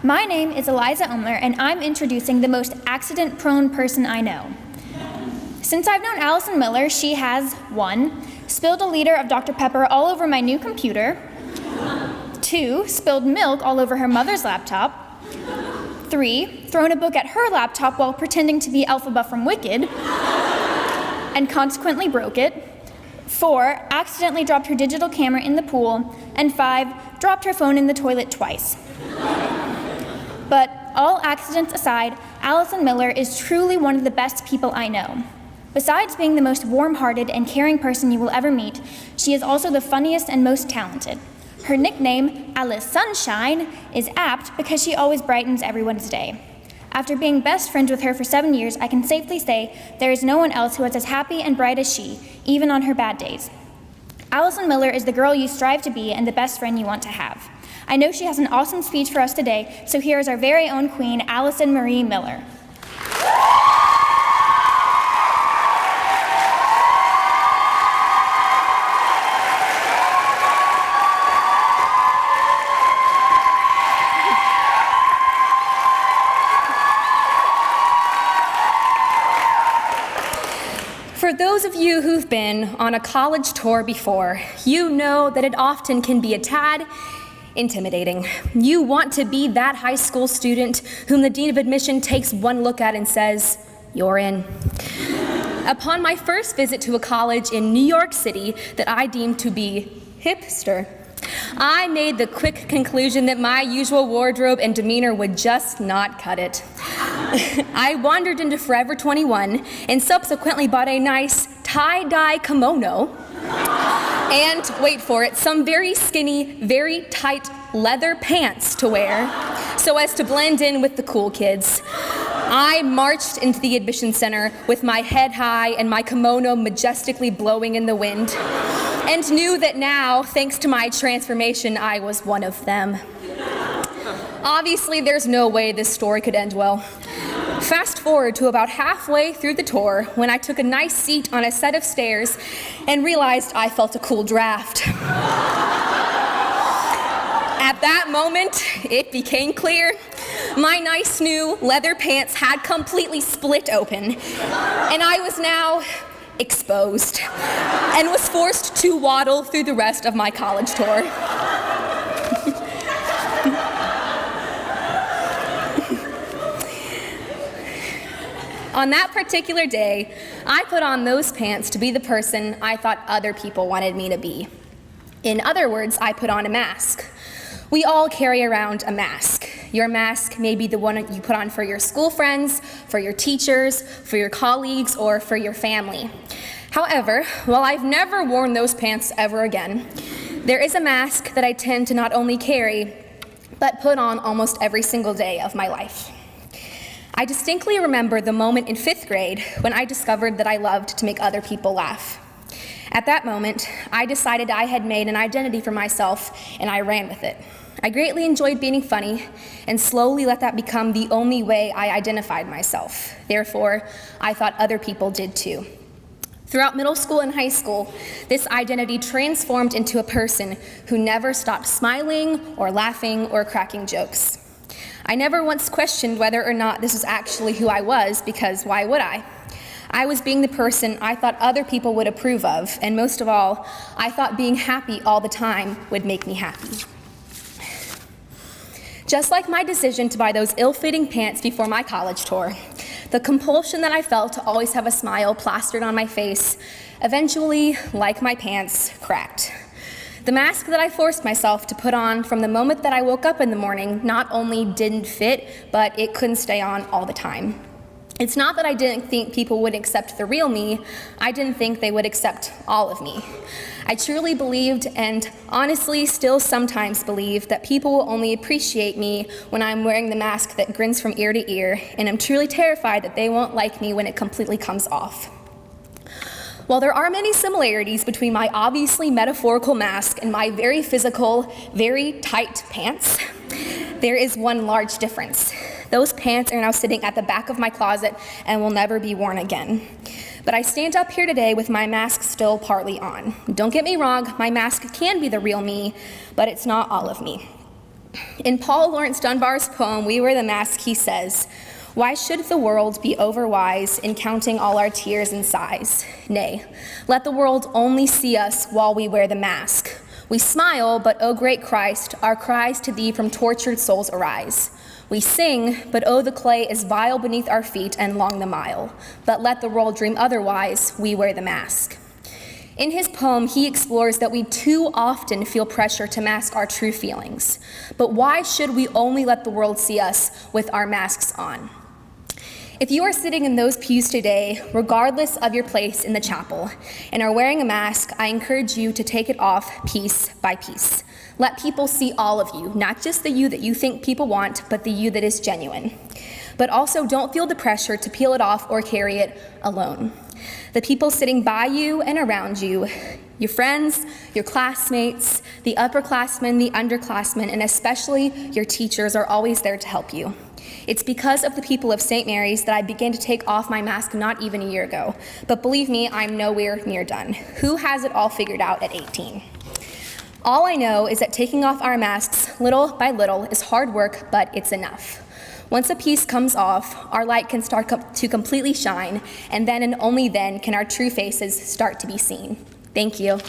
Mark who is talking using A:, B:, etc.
A: My name is Eliza Oehmler, and I'm introducing the most accident-prone person I know. Since I've known Allison Miller, she has 1. Spilled a liter of Dr. Pepper all over my new computer. 2. Spilled milk all over her mother's laptop. 3. Thrown a book at her laptop while pretending to be Elphaba from Wicked, and consequently broke it. 4. Accidentally dropped her digital camera in the pool. And 5. Dropped her phone in the toilet twice. But all accidents aside, Allison Miller is truly one of the best people I know. Besides being the most warm-hearted and caring person you will ever meet, she is also the funniest and most talented. Her nickname, Alice Sunshine, is apt because she always brightens everyone's day. After being best friends with her for 7 years, I can safely say there is no one else who is as happy and bright as she, even on her bad days. Allison Miller is the girl you strive to be and the best friend you want to have. I know she has an awesome speech for us today, so here is our very own queen, Allison Marie Miller.
B: For those of you who've been on a college tour before, you know that it often can be a tad intimidating. You want to be that high school student whom the dean of admission takes one look at and says, "You're in." Upon my first visit to a college in New York City that I deemed to be hipster, I made the quick conclusion that my usual wardrobe and demeanor would just not cut it. I wandered into Forever 21 and subsequently bought a nice tie-dye kimono and, wait for it, some very skinny, very tight leather pants to wear so as to blend in with the cool kids. I marched into the admission center with my head high and my kimono majestically blowing in the wind, and knew that now, thanks to my transformation, I was one of them. Obviously, there's no way this story could end well. Fast forward to about halfway through the tour when I took a nice seat on a set of stairs and realized I felt a cool draft. At that moment, it became clear my nice new leather pants had completely split open, and I was now exposed and was forced to waddle through the rest of my college tour. On that particular day, I put on those pants to be the person I thought other people wanted me to be. In other words, I put on a mask. We all carry around a mask. Your mask may be the one you put on for your school friends, for your teachers, for your colleagues, or for your family. However, while I've never worn those pants ever again, there is a mask that I tend to not only carry, but put on almost every single day of my life. I distinctly remember the moment in 5th grade when I discovered that I loved to make other people laugh. At that moment, I decided I had made an identity for myself, and I ran with it. I greatly enjoyed being funny, and slowly let that become the only way I identified myself. Therefore, I thought other people did too. Throughout middle school and high school, this identity transformed into a person who never stopped smiling or laughing or cracking jokes. I never once questioned whether or not this was actually who I was, because why would I? I was being the person I thought other people would approve of, and most of all, I thought being happy all the time would make me happy. Just like my decision to buy those ill-fitting pants before my college tour, the compulsion that I felt to always have a smile plastered on my face eventually, like my pants, cracked. The mask that I forced myself to put on from the moment that I woke up in the morning not only didn't fit, but it couldn't stay on all the time. It's not that I didn't think people would accept the real me, I didn't think they would accept all of me. I truly believed, and honestly still sometimes believe, that people will only appreciate me when I'm wearing the mask that grins from ear to ear, and I'm truly terrified that they won't like me when it completely comes off. While there are many similarities between my obviously metaphorical mask and my very physical, very tight pants, there is one large difference. Those pants are now sitting at the back of my closet and will never be worn again. But I stand up here today with my mask still partly on. Don't get me wrong, my mask can be the real me, but it's not all of me. In Paul Laurence Dunbar's poem, We Wear the Mask, he says, "Why should the world be overwise in counting all our tears and sighs? Nay, let the world only see us while we wear the mask. We smile, but, O great Christ, our cries to thee from tortured souls arise. We sing, but oh, the clay is vile beneath our feet and long the mile. But let the world dream otherwise, we wear the mask." In his poem, he explores that we too often feel pressure to mask our true feelings. But why should we only let the world see us with our masks on? If you are sitting in those pews today, regardless of your place in the chapel, and are wearing a mask, I encourage you to take it off piece by piece. Let people see all of you, not just the you that you think people want, but the you that is genuine. But also don't feel the pressure to peel it off or carry it alone. The people sitting by you and around you, your friends, your classmates, the upperclassmen, the underclassmen, and especially your teachers are always there to help you. It's because of the people of St. Mary's that I began to take off my mask not even a year ago. But believe me, I'm nowhere near done. Who has it all figured out at 18? All I know is that taking off our masks little by little is hard work, but it's enough. Once a piece comes off, our light can start to completely shine, and then and only then can our true faces start to be seen. Thank you.